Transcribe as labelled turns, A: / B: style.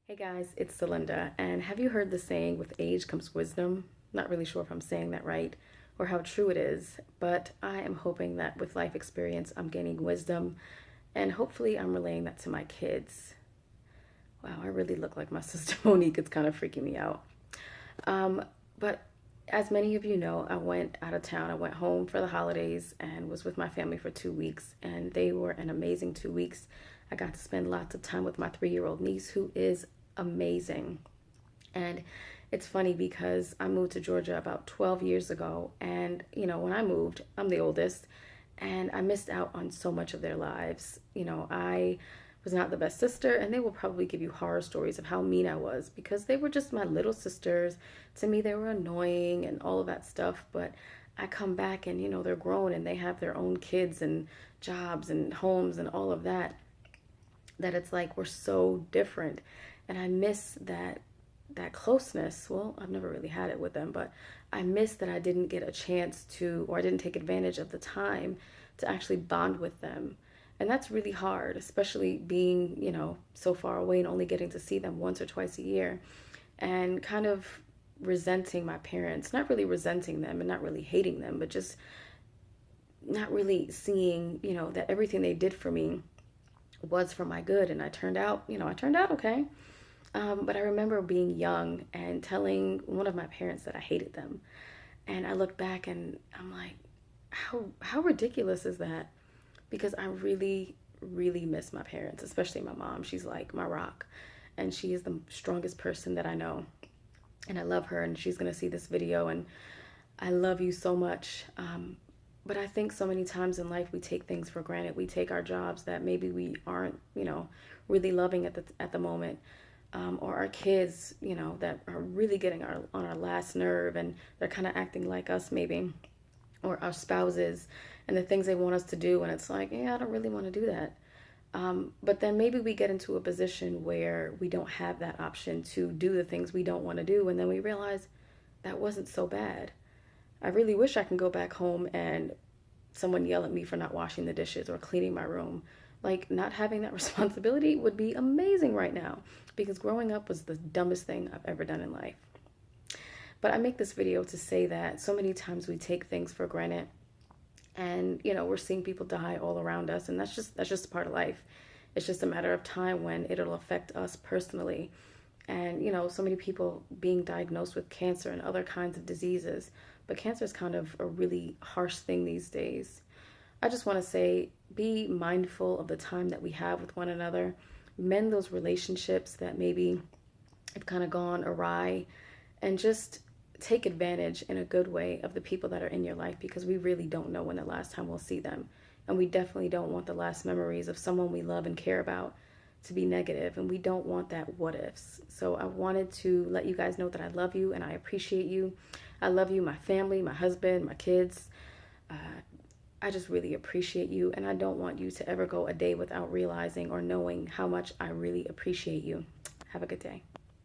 A: Hey guys, it's Celinda, and have you heard the saying, with age comes wisdom? Not really sure if I'm saying that right or how true it is, but I am hoping that with life experience, I'm gaining wisdom, and hopefully I'm relaying that to my kids. Wow, I really look like my sister Monique. It's kind of freaking me out. Um, but as many of you know, I went out of town. I went home for the holidays and was with my family for 2 weeks, and they were an amazing 2 weeks. I got to spend lots of time with my 3-year-old niece, who is amazing. And it's funny because I moved to Georgia about 12 years ago. And, when I moved, I'm the oldest, and I missed out on so much of their lives. I was not the best sister, and they will probably give you horror stories of how mean I was because they were just my little sisters. To me, they were annoying and all of that stuff. But I come back and, they're grown and they have their own kids and jobs and homes and all of that, that it's like we're so different. And I miss that closeness. Well, I've never really had it with them, but I miss that I didn't get a chance to, or I didn't take advantage of the time to actually bond with them. And that's really hard, especially being, so far away and only getting to see them once or twice a year, and kind of resenting my parents. Not really resenting them and not really hating them, but just not really seeing, that everything they did for me was for my good. And I turned out okay. But I remember being young and telling one of my parents that I hated them. And I look back and I'm like, how ridiculous is that? Because I really, really miss my parents, especially my mom. She's like my rock, and she is the strongest person that I know. And I love her, and she's gonna see this video, and I love you so much. But I think so many times in life we take things for granted. We take our jobs that maybe we aren't, really loving at the moment, or our kids, that are really getting on our last nerve, and they're kind of acting like us maybe, or our spouses and the things they want us to do, and it's like, yeah, I don't really want to do that. But then maybe we get into a position where we don't have that option to do the things we don't want to do, and then we realize that wasn't so bad. I really wish I can go back home and someone yell at me for not washing the dishes or cleaning my room. Like, not having that responsibility would be amazing right now, because growing up was the dumbest thing I've ever done in life. But I make this video to say that so many times we take things for granted, and we're seeing people die all around us, and that's just part of life. It's just a matter of time when it'll affect us personally. And so many people being diagnosed with cancer and other kinds of diseases, but cancer is kind of a really harsh thing these days. I just want to say, be mindful of the time that we have with one another. Mend those relationships that maybe have kind of gone awry, and just take advantage in a good way of the people that are in your life, because we really don't know when the last time we'll see them. And we definitely don't want the last memories of someone we love and care about to be negative, and we don't want that what ifs. So I wanted to let you guys know that I love you and I appreciate you. I love you, my family, my husband, my kids. Uh, I just really appreciate you, and I don't want you to ever go a day without realizing or knowing how much I really appreciate you. Have a good day.